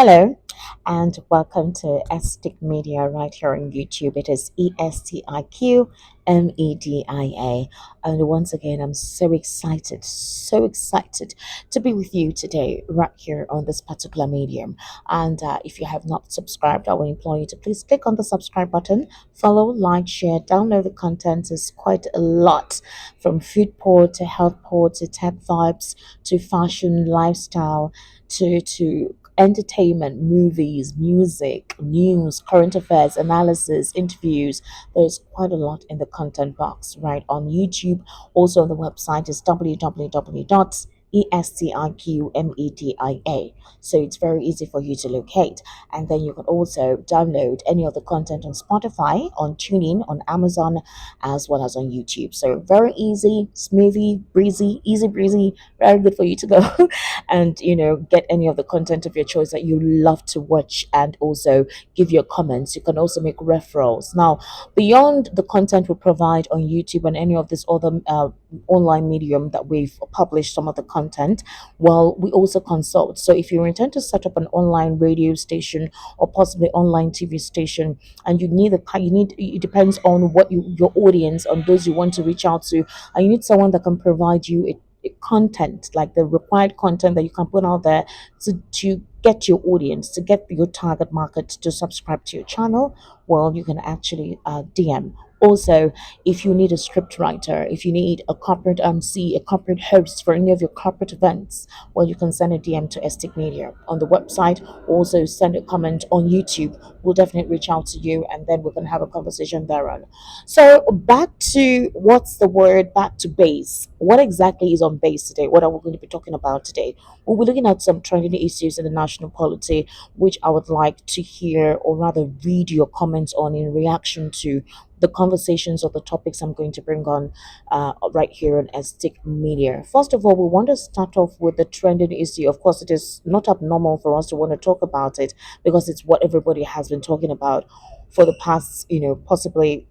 Hello and welcome to EstiQ Media right here on YouTube. It is EstiQ Media. And once again, I'm so excited to be with you today right here on this particular medium. And if you have not subscribed, I will implore you to please click on the subscribe button, follow, like, share, download the content. Is quite a lot from food port to health port to tech vibes to fashion, lifestyle to entertainment, movies, music, news, current affairs, analysis, interviews. There's quite a lot in the content box right on YouTube. Also, the website is www.estiqmedia. So it's very easy for you to locate. And then you can also download any of the content on Spotify, on TuneIn, on Amazon, as well as on YouTube. So very easy, smoothie, breezy, easy breezy, very good for you to go and get any of the content of your choice that you love to watch, and also give your comments. You can also make referrals. Now, beyond the content we provide on YouTube and any of this other online medium that we've published some of the content, well, we also consult. So if you intend to set up an online radio station or possibly online TV station, and it depends on what your audience, on those you want to reach out to, and you need someone that can provide you content, like the required content that you can put out there to get your audience, to get your target market to subscribe to your channel. Well, you can actually DM. Also, if you need a script writer, if you need a corporate MC, a corporate host for any of your corporate events, well, you can send a DM to Estic Media on the website. Also, send a comment on YouTube. We'll definitely reach out to you, and then we can have a conversation thereon. So back to what's the word, back to base. What exactly is on base today? What are we going to be talking about today? We'll be looking at some trending issues in the national polity, which I would like to hear, or rather read your comments on, in reaction to the conversations or the topics I'm going to bring on right here on Estic Media. First of all, we want to start off with the trending issue. Of course, it is not abnormal for us to want to talk about it, because it's what everybody has been talking about for the past, possibly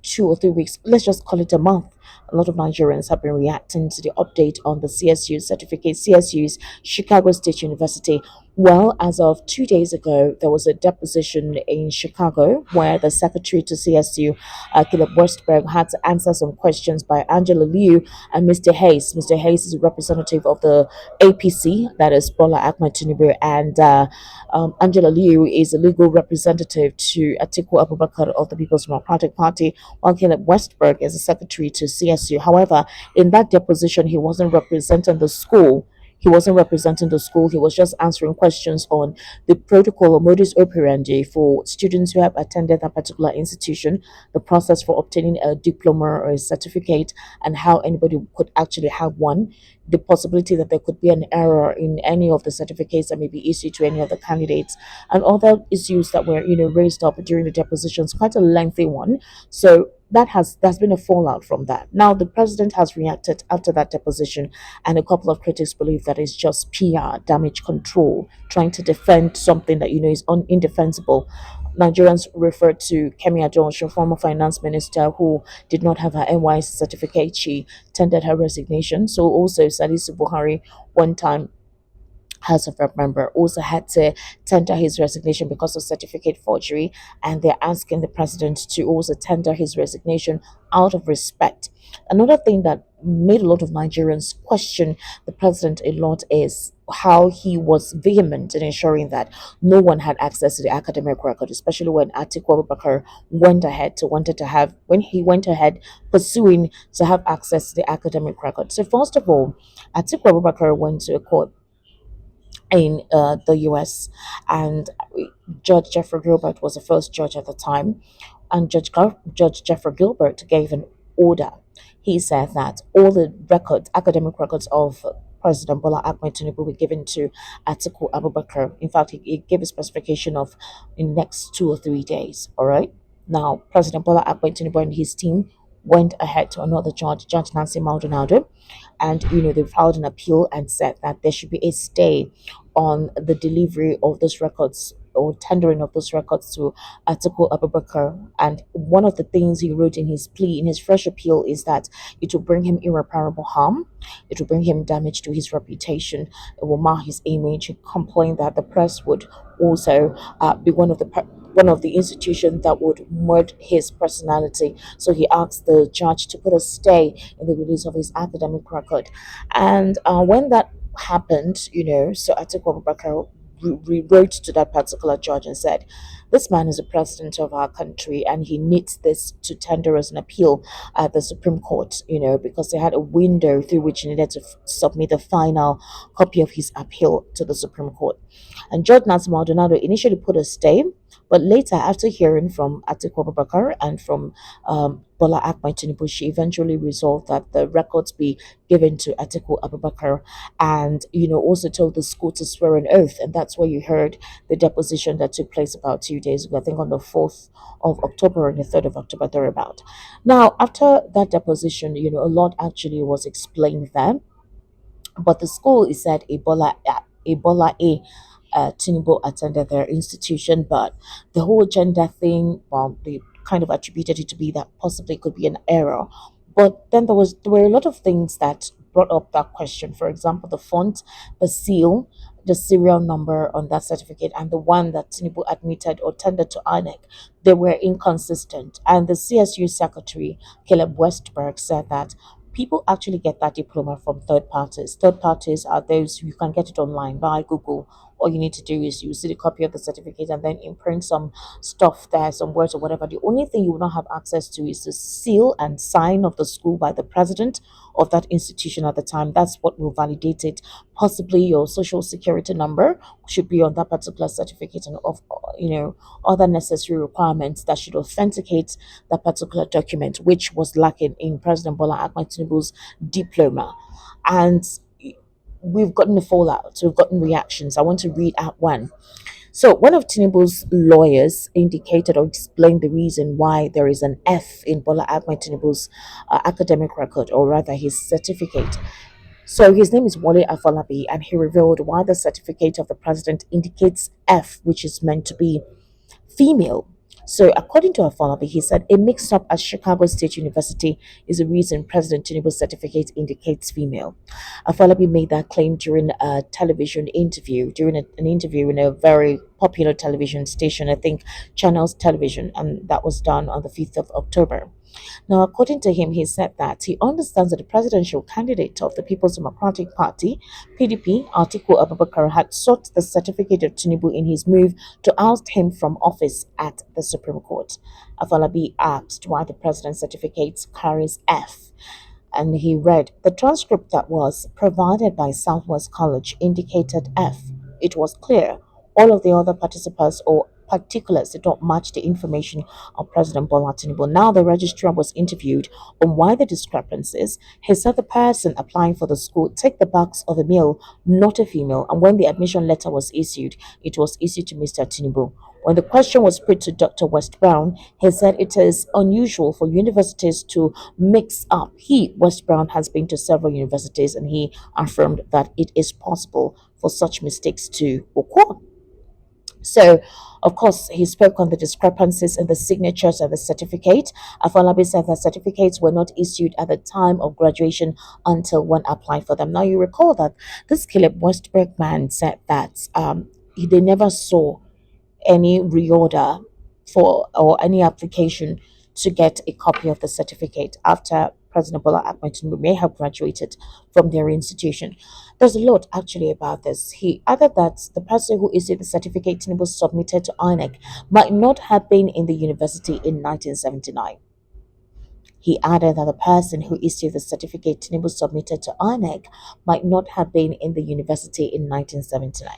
2 or 3 weeks, let's just call it a month. A lot of Nigerians have been reacting to the update on the CSU certificate, CSU's Chicago State University. Well, as of 2 days ago, there was a deposition in Chicago where the secretary to CSU, Caleb Westberg, had to answer some questions by Angela Liu and Mr. Hayes. Mr. Hayes is a representative of the APC, that is Bola Ahmed Tinubu, and Angela Liu is a legal representative to Atiku Abubakar of the People's Democratic Party, while Caleb Westberg is a secretary to CSU. However, in that deposition, he wasn't representing the school. He was just answering questions on the protocol or modus operandi for students who have attended that particular institution, the process for obtaining a diploma or a certificate, and how anybody could actually have one, the possibility that there could be an error in any of the certificates that may be issued to any of the candidates, and other issues that were raised up during the depositions. Quite a lengthy one. So there's been a fallout from that. Now the president has reacted after that deposition, and a couple of critics believe that it's just PR, damage control, trying to defend something that is indefensible. Nigerians refer to Kemi Adolesha, former finance minister, who did not have her NYC certificate. She tendered her resignation. So also Salisu Buhari, one time House of Rep member, also had to tender his resignation because of certificate forgery, and they're asking the president to also tender his resignation out of respect. Another thing that made a lot of Nigerians question the president a lot is how he was vehement in ensuring that no one had access to the academic record, especially when Atiku Abubakar when he went ahead pursuing to have access to the academic record. So first of all, Atiku Abubakar went to a court in the US, and Judge Jeffrey Gilbert was the first judge at the time, and Judge Jeffrey Gilbert gave an order. He said that all the records, academic records of President Bola Ahmed Tinubu were given to Atiku Abubakar. In fact, he gave a specification of in next 2 or 3 days. All right. Now, President Bola Ahmed Tinubu and his team went ahead to another judge, Judge Nancy Maldonado, and they filed an appeal and said that there should be a stay on the delivery of those records or tendering of those records to Atiku Abubakar. And one of the things he wrote in his plea, in his fresh appeal, is that it will bring him irreparable harm, it will bring him damage to his reputation, it will mar his image. He complained that the press would also be one of the institutions that would mud his personality. So he asked the judge to put a stay in the release of his academic record. And when that happened, so Atiku Abubakar wrote to that particular judge and said, "This man is the president of our country, and he needs this to tender as an appeal at the Supreme Court, because they had a window through which he needed to submit the final copy of his appeal to the Supreme Court." And Judge Nancy Maldonado initially put a stay, but later, after hearing from Atiku Abubakar and from Bola Ahmed Tinubu, she eventually resolved that the records be given to Atiku Abubakar, and also told the school to swear an oath. And that's where you heard the deposition that took place about 2 days ago, I think on the 4th of October and the 3rd of October, thereabout. Now, after that deposition, a lot actually was explained there, but the school is said Ebola A Tinubu attended their institution, but the whole gender thing, well, they kind of attributed it to be that possibly it could be an error. But then there were a lot of things that brought up that question. For example, the font, the seal, the serial number on that certificate, and the one that Tinubu admitted or tendered to INEC, they were inconsistent. And the CSU secretary, Caleb Westberg, said that people actually get that diploma from third parties. Third parties are those you can get it online by Google. All you need to do is you see the copy of the certificate and then imprint some stuff there, some words or whatever. The only thing you will not have access to is the seal and sign of the school by the president of that institution at the time. That's what will validate it. Possibly your social security number should be on that particular certificate, and of other necessary requirements that should authenticate that particular document, which was lacking in President Bola Ahmed Tinubu's diploma. And we've gotten a fallout, we've gotten reactions. I want to read out one. So, one of Tinubu's lawyers indicated or explained the reason why there is an F in Bola Ahmed Tinubu's academic record, or rather his certificate. So, his name is Wale Afolabi, and he revealed why the certificate of the president indicates F, which is meant to be female. So, according to Afolabi, he said a mix up at Chicago State University is the reason President Tinubu's certificate indicates female. Afolabi made that claim during a television interview, during an interview in a very popular television station, I think Channels Television, and that was done on the 5th of October. Now, according to him, he said that he understands that the presidential candidate of the People's Democratic Party, PDP, Atiku Abubakar, had sought the certificate of Tinubu in his move to oust him from office at the Supreme Court. Afalabi asked why the president's certificate carries F, and he read the transcript that was provided by Southwest College indicated F. It was clear all of the other participants or particulars did not match the information of President Bola Tinubu. Now the registrar was interviewed on why the discrepancies. He said the person applying for the school take the box of a male, not a female, and when the admission letter was issued, it was issued to Mr. Tinubu. When the question was put to Dr. West Brown, he said it is unusual for universities to mix up. West Brown, has been to several universities, and he affirmed that it is possible for such mistakes to occur. So, of course, he spoke on the discrepancies in the signatures and the certificate. Afolabi said that certificates were not issued at the time of graduation until one applied for them. Now, you recall that this Caleb Westberg man said that they never saw any reorder for or any application to get a copy of the certificate after President Bola Ahmed Tinubu may have graduated from their institution. There's a lot actually about this. He added that the person who issued the certificate Tinubu submitted to INEC might not have been in the university in 1979. He added that the person who issued the certificate Tinubu submitted to INEC might not have been in the university in 1979.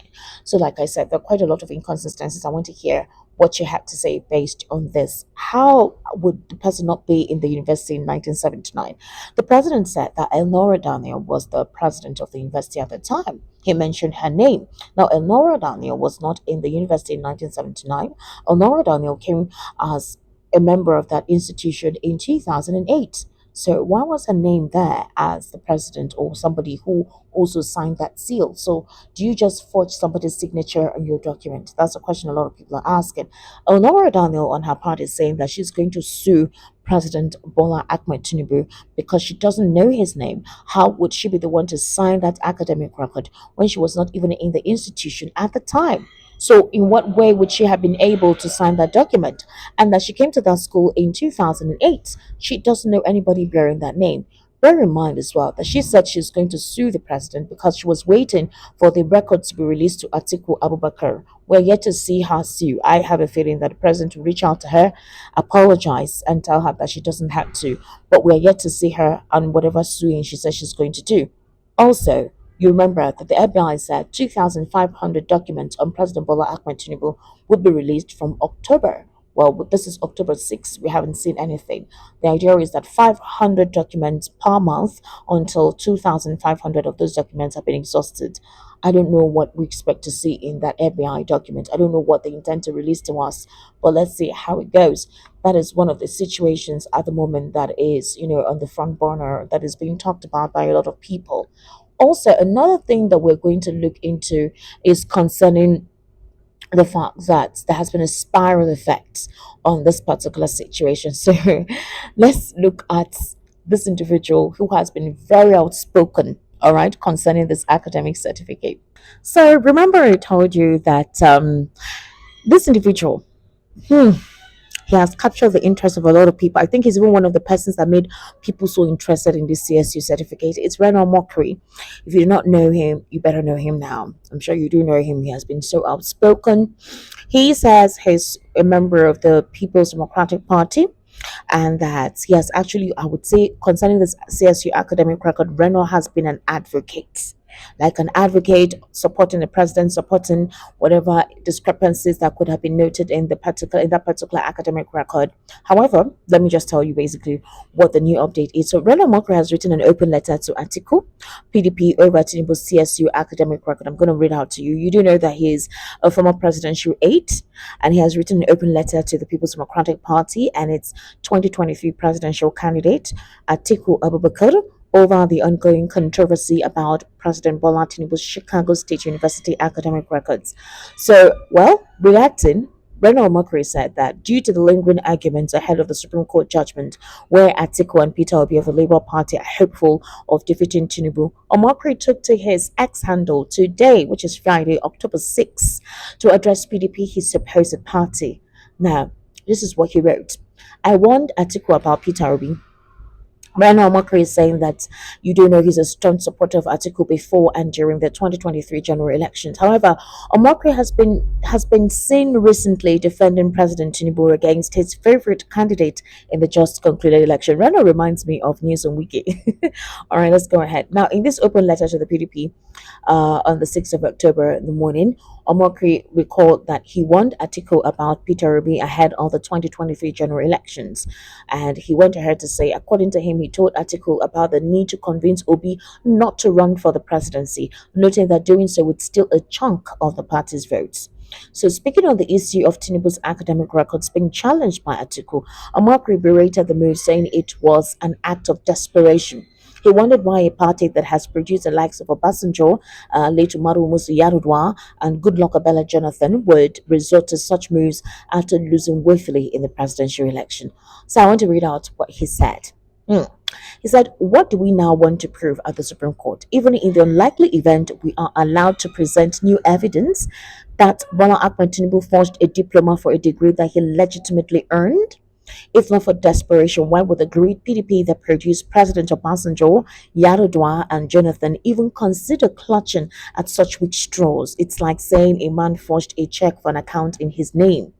So, like I said, there are quite a lot of inconsistencies. I want to hear what you had to say based on this. How would the person not be in the university in 1979? The president said that Elnora Daniel was the president of the university at the time. He mentioned her name. Now, Elnora Daniel was not in the university in 1979. Elnora Daniel came as a member of that institution in 2008. So why was her name there as the president or somebody who also signed that seal? So do you just forge somebody's signature on your document? That's a question a lot of people are asking. Honora Daniel on her part is saying that she's going to sue President Bola Ahmed Tinubu because she doesn't know his name. How would she be the one to sign that academic record when she was not even in the institution at the time? So, in what way would she have been able to sign that document? And that she came to that school in 2008. She doesn't know anybody bearing that name. Bear in mind as well that she said she's going to sue the president because she was waiting for the record to be released to Atiku Abubakar. We're yet to see her sue. I have a feeling that the president will reach out to her, apologize, and tell her that she doesn't have to. But we're yet to see her on whatever suing she says she's going to do. Also, you remember that the FBI said 2,500 documents on President Bola Ahmed Tinubu would be released from October. Well, this is October 6th. We haven't seen anything. The idea is that 500 documents per month until 2,500 of those documents have been exhausted. I don't know what we expect to see in that FBI document. I don't know what they intend to release to us, but let's see how it goes. That is one of the situations at the moment that is, on the front burner that is being talked about by a lot of people. Also, another thing that we're going to look into is concerning the fact that there has been a spiral effect on this particular situation. So let's look at this individual who has been very outspoken, all right, concerning this academic certificate. So remember, I told you that this individual, hmm, he has captured the interest of a lot of people. I think he's even one of the persons that made people so interested in this CSU certificate. It's Renan Mockery. If you do not know him, you better know him now. I'm sure you do know him. He has been so outspoken. He says he's a member of the People's Democratic Party and that yes, actually, I would say concerning this CSU academic record, Reno has been an advocate. Like an advocate supporting the president, supporting whatever discrepancies that could have been noted in that particular academic record. However, let me just tell you basically what the new update is. So Reno Mokra has written an open letter to Atiku, PDP over Tinubu's CSU academic record. I'm going to read out to you. You do know that he is a former presidential aide, and he has written an open letter to the People's Democratic Party and its 2023 presidential candidate Atiku Abubakar over the ongoing controversy about President Bola Tinubu's Chicago State University academic records. So, well, reacting, Brennan Mockery said that due to the lingering arguments ahead of the Supreme Court judgment, where Atiku and Peter Obi of the Labour Party are hopeful of defeating Tinubu, Omokri took to his X handle today, which is Friday, October 6th, to address PDP, his supposed party. Now, this is what he wrote. I warned Atiku about Peter Obi. Right now, Makri is saying that you do know he's a strong supporter of Atiku before and during the 2023 general elections. However, Omakri has been seen recently defending President Tinubu against his favorite candidate in the just concluded election. Reno reminds me of News on Wiki. All right, let's go ahead. Now, in this open letter to the PDP on the 6th of October in the morning, Omokri recalled that he warned Atiku about Peter Obi ahead of the 2023 general elections. And he went ahead to say, according to him, he told Atiku about the need to convince Obi not to run for the presidency, noting that doing so would steal a chunk of the party's votes. So, speaking on the issue of Tinubu's academic records being challenged by Atiku, Omokri berated the move, saying it was an act of desperation. He wondered why a party that has produced the likes of Obasanjo, late Umaru Musu Yarudwa, and Goodluck Abela Jonathan would resort to such moves after losing woefully in the presidential election. So I want to read out what he said. He said, what do we now want to prove at the Supreme Court? Even in the unlikely event we are allowed to present new evidence that Bola Ahmed Tinubu forged a diploma for a degree that he legitimately earned? If not for desperation, why would the great PDP that produced President Obasanjo, Yar'Adua, and Jonathan even consider clutching at such weak straws? It's like saying a man forged a check for an account in his name.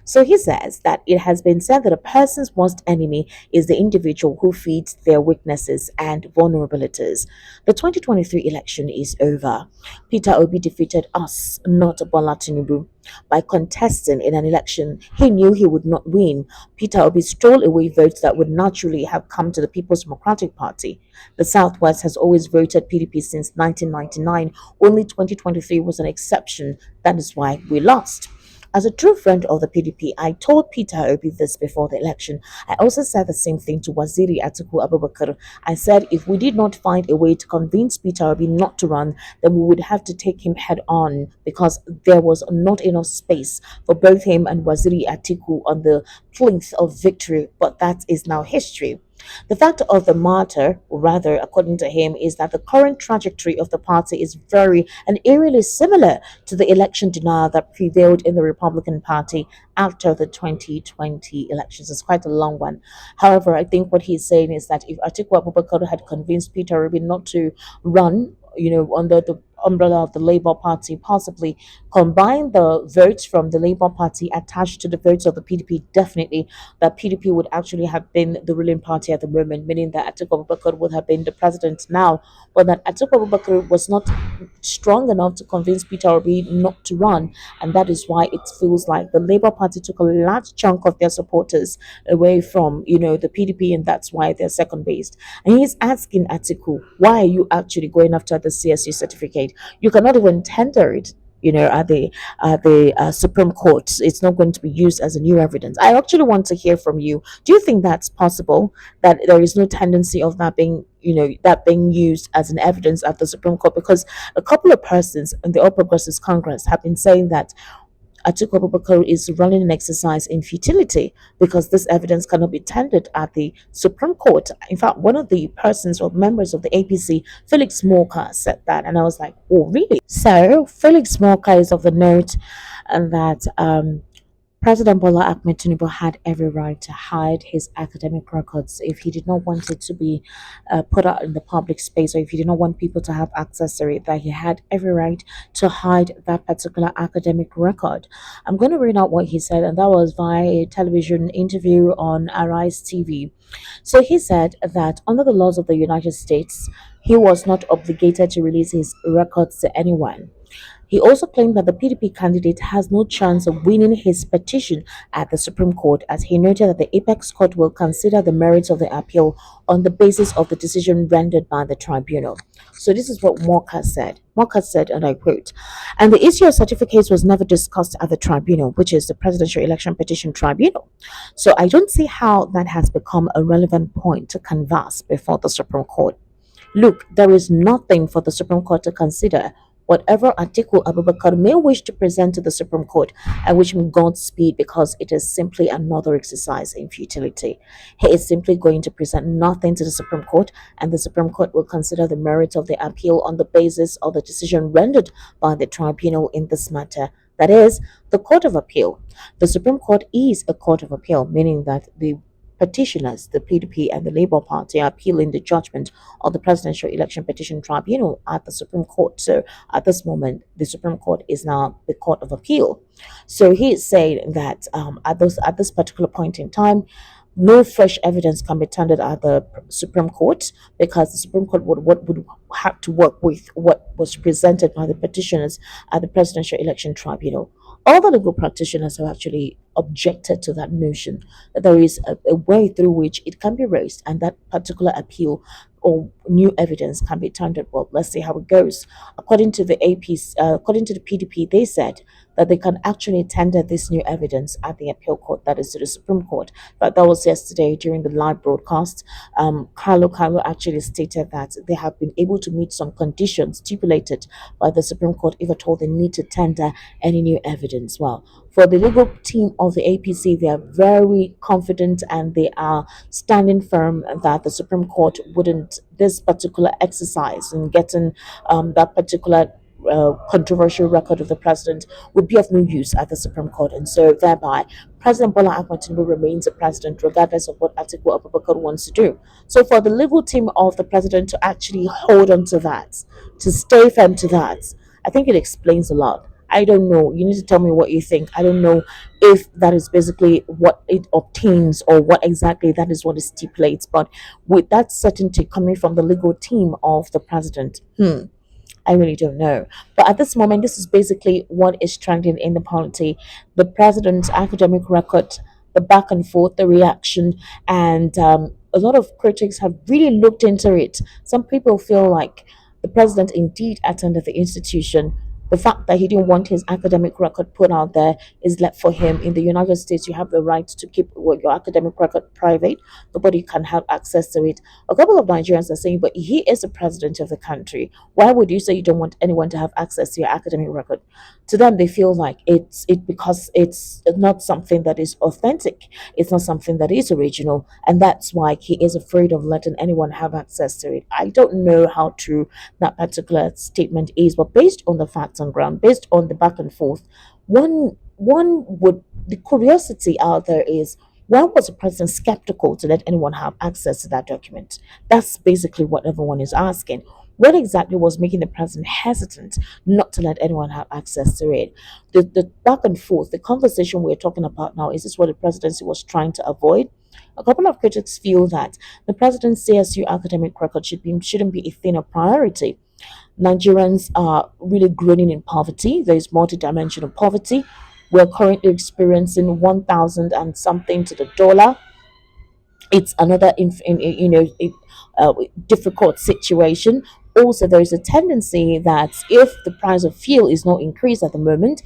So he says that it has been said that a person's worst enemy is the individual who feeds their weaknesses and vulnerabilities. The 2023 election is over. Peter Obi defeated us, not Bola Tinubu. By contesting in an election he knew he would not win, Peter Obi stole away votes that would naturally have come to the People's Democratic Party. The Southwest has always voted PDP since 1999. Only 2023 was an exception. That is why we lost. As a true friend of the PDP, I told Peter Obi this before the election. I also said the same thing to Waziri Atiku Abubakar. I said if we did not find a way to convince Peter Obi not to run, then we would have to take him head on because there was not enough space for both him and Waziri Atiku on the plinth of victory. But that is now history. The fact of the matter, or rather, according to him, is that the current trajectory of the party is very and eerily similar to the election denial that prevailed in the Republican Party after the 2020 elections. It's quite a long one. However, I think what he's saying is that if Atiku Abubakar had convinced Peter Obi not to run, under the umbrella of the Labour Party, possibly combine the votes from the Labour Party attached to the votes of the PDP, definitely that PDP would actually have been the ruling party at the moment, meaning that Atiku Abubakar would have been the president now, but that Atiku Abubakar was not strong enough to convince Peter Obi not to run, and that is why it feels like the Labour Party took a large chunk of their supporters away from, the PDP, and that's why they're second based. And he's asking Atiku, why are you actually going after the CSU certificate? You cannot even tender it. At the Supreme Court, it's not going to be used as a new evidence. I actually want to hear from you. Do you think that's possible? That there is no tendency of that being used as an evidence at the Supreme Court? Because a couple of persons in the All Progressives Congress have been saying that Atiku Abubakar is running an exercise in futility because this evidence cannot be tendered at the Supreme Court. In fact, one of the persons or members of the APC, Felix Morka, said that, and I was like, "Oh, really?" So Felix Morka is of the note and that President Bola Ahmed Tinubu had every right to hide his academic records if he did not want it to be put out in the public space, or if he did not want people to have access to it, that he had every right to hide that particular academic record. I'm going to read out what he said, and that was via a television interview on Arise TV. So he said that under the laws of the United States, he was not obligated to release his records to anyone. He also claimed that the PDP candidate has no chance of winning his petition at the Supreme Court, as he noted that the Apex Court will consider the merits of the appeal on the basis of the decision rendered by the tribunal. So this is what Morka said. Morka said, and I quote, and the issue of certificates was never discussed at the tribunal, which is the Presidential Election Petition Tribunal. So I don't see how that has become a relevant point to canvass before the Supreme Court. Look, there is nothing for the Supreme Court to consider. Whatever Atiku Abubakar may wish to present to the Supreme Court, I wish him Godspeed because it is simply another exercise in futility. He is simply going to present nothing to the Supreme Court, and the Supreme Court will consider the merits of the appeal on the basis of the decision rendered by the tribunal in this matter. That is, the Court of Appeal. The Supreme Court is a Court of Appeal, meaning that the petitioners, the PDP and the Labour Party, are appealing the judgment of the Presidential Election Petition Tribunal at the Supreme Court. So at this moment, the Supreme Court is now the Court of Appeal. So he is saying that at this particular point in time, no fresh evidence can be tendered at the Supreme Court because the Supreme Court would have to work with what was presented by the petitioners at the Presidential Election Tribunal. All the legal practitioners have actually objected to that notion that there is a way through which it can be raised and that particular appeal or new evidence can be tendered. Well, let's see how it goes. According to the PDP, they said that they can actually tender this new evidence at the appeal court, that is to the Supreme Court. But that was yesterday during the live broadcast. Carlo actually stated that they have been able to meet some conditions stipulated by the Supreme Court if at all they need to tender any new evidence. Well, for the legal team of the APC, they are very confident and they are standing firm that the Supreme Court wouldn't, this particular exercise in getting that particular controversial record of the president would be of no use at the Supreme Court, and so thereby President Bola Ahmed Tinubu remains a president regardless of what Atiku Abubakar wants to do. So for the legal team of the president to actually hold on to that, to stay firm to that, I think it explains a lot. I don't know. You need to tell me what you think. I don't know if that is basically what it obtains or what exactly that is what it stipulates. But with that certainty coming from the legal team of the president, I really don't know. But at this moment, this is basically what is trending in the polity. The president's academic record, the back and forth, the reaction, and a lot of critics have really looked into it. Some people feel like the president indeed attended the institution, The fact that he didn't want his academic record put out there is left for him. In the United States, you have the right to keep your academic record private. Nobody can have access to it. A couple of Nigerians are saying, but he is the president of the country. Why would you say you don't want anyone to have access to your academic record? To them, they feel like because it's not something that is authentic. It's not something that is original, and that's why he is afraid of letting anyone have access to it. I don't know how true that particular statement is, but based on the facts on ground, based on the back and forth, one would the curiosity out there is, why was the president skeptical to let anyone have access to that document? That's basically what everyone is asking. What exactly was making the president hesitant not to let anyone have access to it? The back and forth, the conversation we're talking about now, is this what the presidency was trying to avoid? A couple of critics feel that the president's CSU academic record shouldn't be a thing of priority. Nigerians are really groaning in poverty. There is multidimensional poverty. We're currently experiencing 1,000 and something to the dollar. It's another difficult situation. Also, there is a tendency that if the price of fuel is not increased at the moment,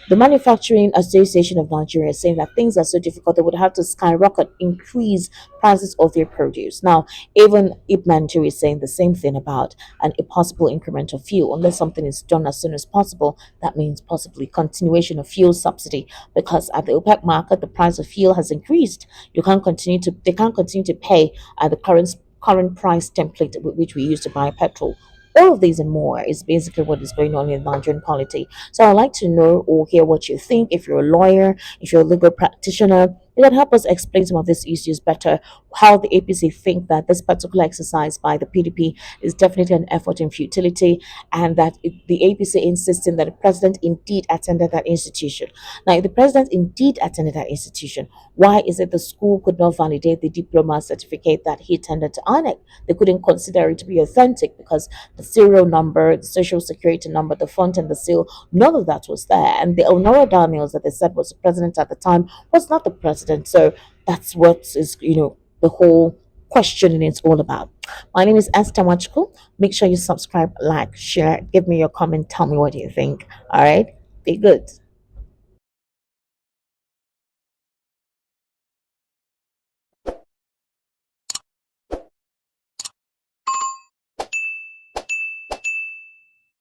the Manufacturing Association of Nigeria is saying that things are so difficult they would have to skyrocket, increase prices of their produce. Now, even Ipman too is saying the same thing about a possible increment of fuel. Unless something is done as soon as possible, that means possibly continuation of fuel subsidy, because at the OPEC market, the price of fuel has increased. They can't continue to pay the current price template with which we use to buy petrol. All of these and more is basically what is going on in Nigerian polity. So I'd like to know or hear what you think. If you're a lawyer, if you're a legal practitioner, you can help us explain some of these issues better. How the APC think that this particular exercise by the PDP is definitely an effort in futility, and that the APC insisting that the president indeed attended that institution. Now, if the president indeed attended that institution, why is it the school could not validate the diploma certificate that he attended to ANEC? They couldn't consider it to be authentic because the serial number, the social security number, the font and the seal, none of that was there. And the Honora Daniels that they said was the president at the time was not the president. So that's what is, the whole questioning is all about. My name is Esther Machko. Make sure you subscribe, like, share, give me your comment, tell me what you think. All right, be good.